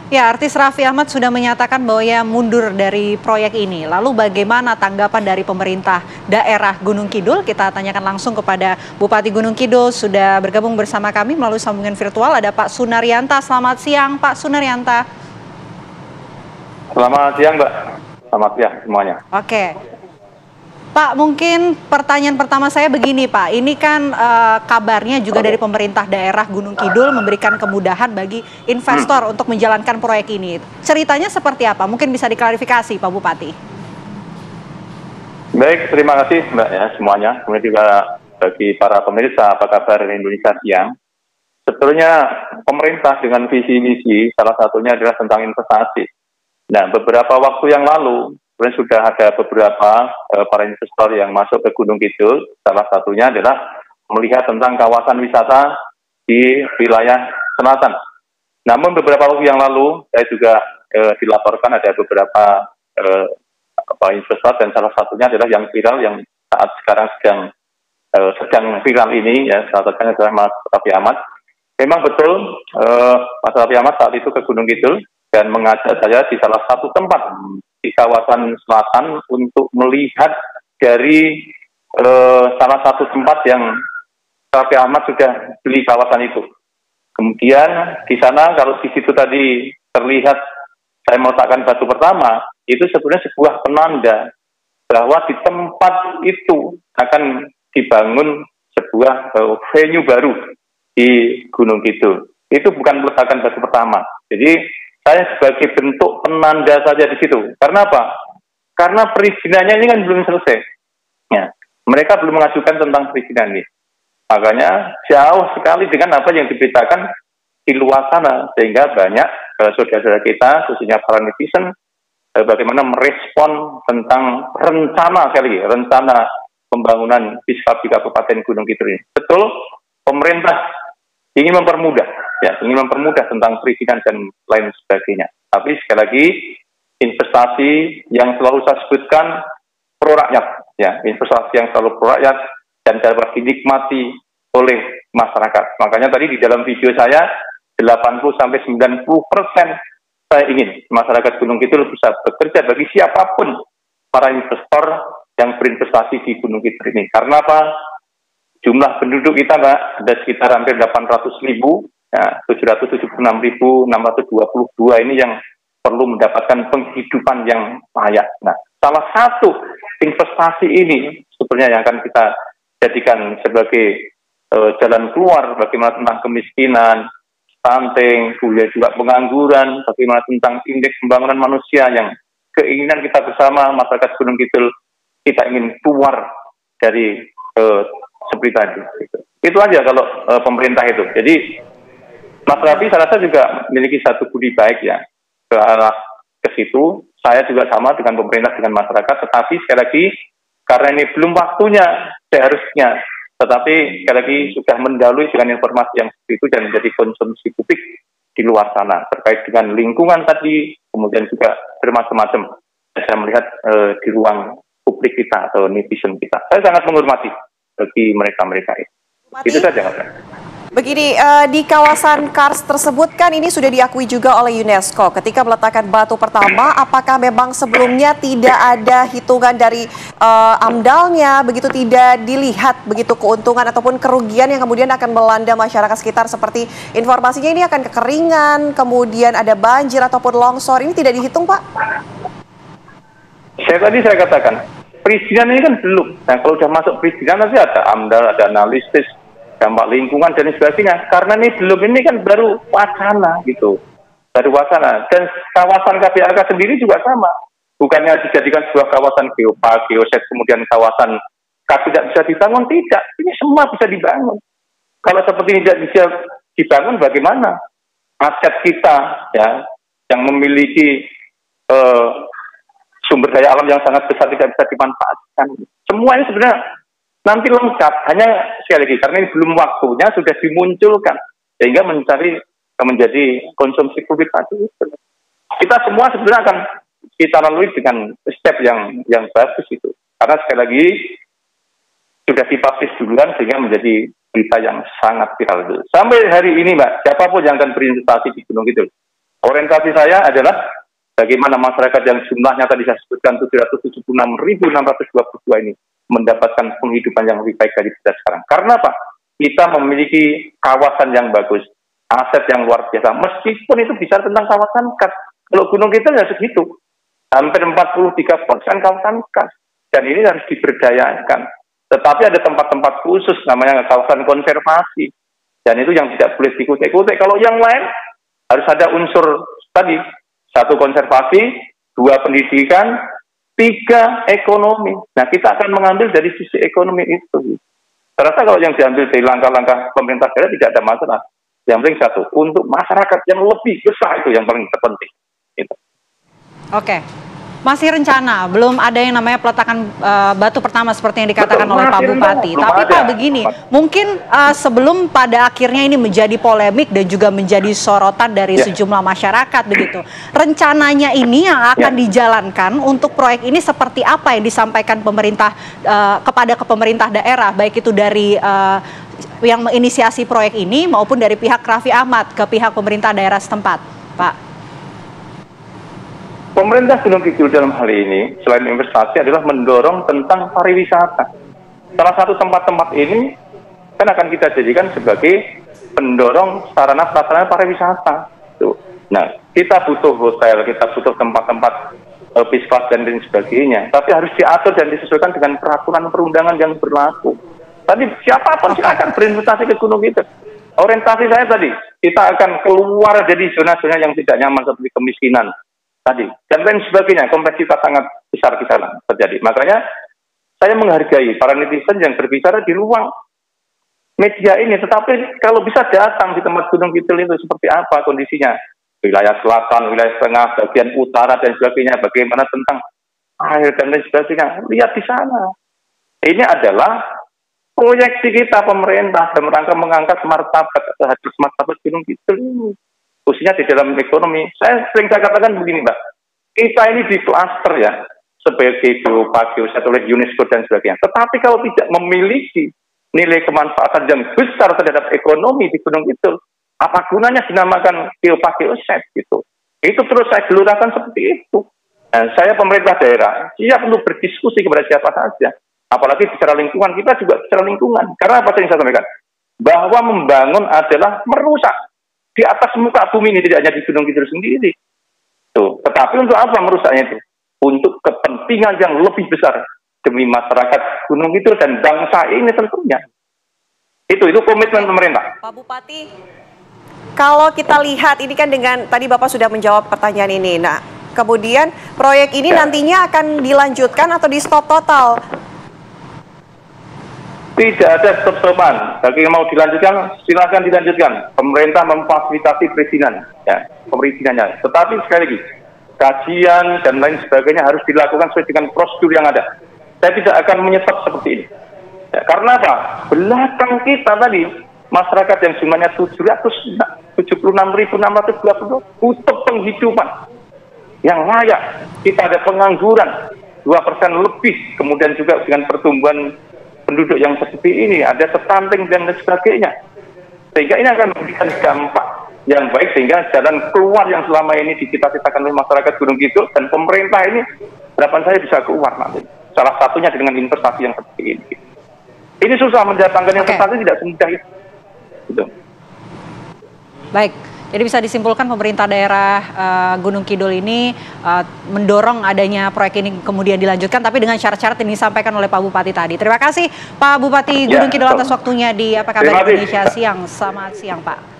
Ya, artis Raffi Ahmad sudah menyatakan bahwa ia mundur dari proyek ini. Lalu bagaimana tanggapan dari pemerintah daerah Gunung Kidul? Kita tanyakan langsung kepada Bupati Gunung Kidul. Sudah bergabung bersama kami melalui sambungan virtual. Ada Pak Sunaryanta. Selamat siang, Pak Sunaryanta. Selamat siang, Mbak. Selamat siang semuanya. Oke. Pak, mungkin pertanyaan pertama saya begini, Pak. Ini kan kabarnya juga dari pemerintah daerah Gunung Kidul memberikan kemudahan bagi investor untuk menjalankan proyek ini. Ceritanya seperti apa? Mungkin bisa diklarifikasi, Pak Bupati. Baik, terima kasih, Mbak ya semuanya. Kemudian juga bagi para pemirsa, apa kabar Indonesia siang. Sebetulnya pemerintah dengan visi misi salah satunya adalah tentang investasi. Nah, beberapa waktu yang lalu kemudian sudah ada beberapa para investor yang masuk ke Gunung Kidul. Salah satunya adalah melihat tentang kawasan wisata di wilayah selatan. Namun beberapa waktu yang lalu saya juga dilaporkan ada beberapa investor dan salah satunya adalah yang viral yang saat sekarang sedang viral ini ya, salah satunya adalah Mas Raffi Ahmad. Memang betul Mas Raffi Ahmad saat itu ke Gunung Kidul dan mengajak saya di salah satu tempat di kawasan selatan untuk melihat dari salah satu tempat yang Raffi Ahmad sudah beli kawasan itu. Kemudian di sana kalau di situ tadi terlihat saya meletakkan batu pertama, itu sebenarnya sebuah penanda bahwa di tempat itu akan dibangun sebuah venue baru di Gunung Kidul. Itu bukan meletakkan batu pertama. Jadi saya sebagai bentuk penanda saja di situ. Karena apa? Karena perizinannya ini kan belum selesai. Ya, mereka belum mengajukan tentang perizinan ini. Makanya jauh sekali dengan apa yang diberitakan di luar sana. Sehingga banyak saudara-saudara kita, khususnya para netizen, bagaimana merespon tentang rencana pembangunan Biskap di Kabupaten Gunung Kidul ini. Betul, pemerintah ingin mempermudah tentang perizinan dan lain sebagainya. Tapi sekali lagi, investasi yang selalu saya sebutkan pro rakyat, ya, investasi yang selalu pro rakyat dan dapat dinikmati oleh masyarakat. Makanya tadi di dalam video saya 80-90% saya ingin masyarakat Gunung Kidul bisa bekerja bagi siapapun para investor yang berinvestasi di Gunung Kidul ini. Karena apa? Jumlah penduduk kita, Mbak, ada sekitar hampir 800.000, ya, 776.622 ini yang perlu mendapatkan penghidupan yang layak. Nah, salah satu investasi ini sebenarnya yang akan kita jadikan sebagai jalan keluar bagaimana tentang kemiskinan, stunting, kemudian juga pengangguran, bagaimana tentang indeks pembangunan manusia yang keinginan kita bersama masyarakat Gunung Kidul, kita ingin keluar dari seperti tadi. Itu aja kalau pemerintah itu. Jadi Mas Raffi saya rasa juga memiliki satu budi baik ya ke arah ke situ. Saya juga sama dengan pemerintah, dengan masyarakat. Tetapi sekali lagi karena ini belum waktunya seharusnya. Tetapi sekali lagi sudah mendalui dengan informasi yang seperti itu dan menjadi konsumsi publik di luar sana terkait dengan lingkungan tadi, kemudian juga bermacam-macam. Saya melihat di ruang publik kita atau netizen kita. Saya sangat menghormati bagi mereka-mereka itu. Itu saja. Begini, di kawasan Kars tersebut kan ini sudah diakui juga oleh UNESCO. Ketika meletakkan batu pertama, apakah memang sebelumnya tidak ada hitungan dari AMDAL-nya, begitu tidak dilihat begitu keuntungan ataupun kerugian yang kemudian akan melanda masyarakat sekitar seperti informasinya ini akan kekeringan, kemudian ada banjir ataupun longsor, ini tidak dihitung, Pak? Saya katakan, perizinan ini kan belum. Nah, kalau sudah masuk perizinan nanti ada AMDAL, ada analisis, dampak lingkungan dan sebagainya. Karena ini belum, ini kan baru wacana gitu. Baru wacana. Dan kawasan KPAK sendiri juga sama. Bukannya dijadikan sebuah kawasan geopark, geoset, kemudian kawasan tidak bisa dibangun, tidak. Ini semua bisa dibangun. Kalau seperti ini tidak bisa dibangun, bagaimana? Aset kita ya yang memiliki sumber daya alam yang sangat besar tidak bisa dimanfaatkan. Semua ini sebenarnya nanti lengkap, hanya sekali lagi karena ini belum waktunya sudah dimunculkan sehingga menjadi konsumsi publik tadi. Kita semua sebenarnya akan kita lalui dengan step yang bagus itu. Karena sekali lagi sudah dipublish duluan sehingga menjadi berita yang sangat viral itu. Sampai hari ini, Mbak, siapapun yang akan berinvestasi di Gunung Kidul, Orientasi saya adalah bagaimana masyarakat yang jumlahnya tadi saya sebutkan 776.622 ini mendapatkan penghidupan yang lebih baik dari kita sekarang. Karena apa? Kita memiliki kawasan yang bagus, aset yang luar biasa. Meskipun itu bicara tentang kawasan khas. Kalau Gunung Kidul ya segitu. Hampir 43% kawasan khas. Dan ini harus diberdayakan. Tetapi ada tempat-tempat khusus namanya kawasan konservasi. Dan itu yang tidak boleh dikutik-kutik. Kalau yang lain harus ada unsur tadi. 1 konservasi, 2 pendidikan, 3 ekonomi. Nah, kita akan mengambil dari sisi ekonomi itu. Ternyata kalau yang diambil dari langkah-langkah pemerintah daerah tidak ada masalah. Yang penting 1, untuk masyarakat yang lebih besar itu yang paling terpenting. Gitu. Oke. Masih rencana, belum ada yang namanya peletakan batu pertama seperti yang dikatakan oleh Pak Bupati. Tapi Pak begini, mungkin sebelum pada akhirnya ini menjadi polemik dan juga menjadi sorotan dari sejumlah masyarakat begitu. Rencananya ini yang akan dijalankan untuk proyek ini seperti apa yang disampaikan pemerintah kepada pemerintah daerah, baik itu dari yang menginisiasi proyek ini maupun dari pihak Raffi Ahmad ke pihak pemerintah daerah setempat, Pak. Pemerintah Gunung Kidul dalam hal ini, selain investasi, adalah mendorong tentang pariwisata. Salah satu tempat-tempat ini kan akan kita jadikan sebagai pendorong sarana prasarana pariwisata. Tuh. Nah, kita butuh hotel, kita butuh tempat-tempat bisnis dan lain sebagainya. Tapi harus diatur dan disesuaikan dengan peraturan perundangan yang berlaku. Tadi siapapun silakan berinvestasi ke Gunung Kidul. Orientasi saya tadi, kita akan keluar dari zona-zona yang tidak nyaman seperti kemiskinan tadi, dan lain sebagainya. Kompleksitas sangat besar di sana terjadi. Makanya saya menghargai para netizen yang berbicara di ruang media ini, tetapi kalau bisa datang di tempat Gunung Kidul itu seperti apa kondisinya, wilayah selatan, wilayah tengah, bagian utara dan sebagainya, bagaimana tentang air dan lain sebagainya, lihat di sana. Ini adalah proyeksi kita pemerintah dalam rangka mengangkat martabat Gunung Kidul ini. Khususnya di dalam ekonomi. Saya sering katakan begini, Mbak. Kita ini di klaster ya, sebagai geopark, oleh UNESCO dan sebagainya. Tetapi kalau tidak memiliki nilai kemanfaatan yang besar terhadap ekonomi di Gunung Kidul, apa gunanya dinamakan geopark gitu. Itu terus saya gelurakan seperti itu. Dan saya pemerintah daerah siap untuk berdiskusi kepada siapa saja. Apalagi bicara lingkungan, kita juga bicara lingkungan. Karena apa yang saya sampaikan? Bahwa membangun adalah merusak di atas muka bumi ini, tidak hanya di Gunung Kidul sendiri. Tuh. Tetapi untuk apa merusaknya itu? Untuk kepentingan yang lebih besar demi masyarakat Gunung Kidul dan bangsa ini tentunya. Itu komitmen pemerintah. Pak Bupati, kalau kita lihat ini kan dengan tadi Bapak sudah menjawab pertanyaan ini. Nah, kemudian proyek ini nantinya akan dilanjutkan atau di stop total? Tidak ada stop-stopan. Bagi yang mau dilanjutkan, silakan dilanjutkan. Pemerintah memfasilitasi perizinan, ya, perizinannya. Tetapi sekali lagi, kajian dan lain sebagainya harus dilakukan sesuai dengan prosedur yang ada. Saya tidak akan menyetop seperti ini. Ya, karena apa? Belakang kita tadi, masyarakat yang jumlahnya 776.622 butuh penghidupan yang layak. Kita ada pengangguran 2% lebih, kemudian juga dengan pertumbuhan penduduk yang seperti ini, ada stunting dan lain sebagainya. Sehingga ini akan memberikan dampak yang baik, sehingga jalan keluar yang selama ini dicita-citakan oleh masyarakat Gunung Kidul dan pemerintah ini, harapan saya bisa keluar nanti. Salah satunya dengan investasi yang seperti ini. Ini susah mendatangkan investasi, tidak semudah itu. Gitu. Baik. Jadi bisa disimpulkan pemerintah daerah Gunung Kidul ini mendorong adanya proyek ini kemudian dilanjutkan, tapi dengan syarat-syarat yang disampaikan oleh Pak Bupati tadi. Terima kasih Pak Bupati Gunung Kidul atas waktunya di Apa Kabar Indonesia Siang. Selamat siang Pak.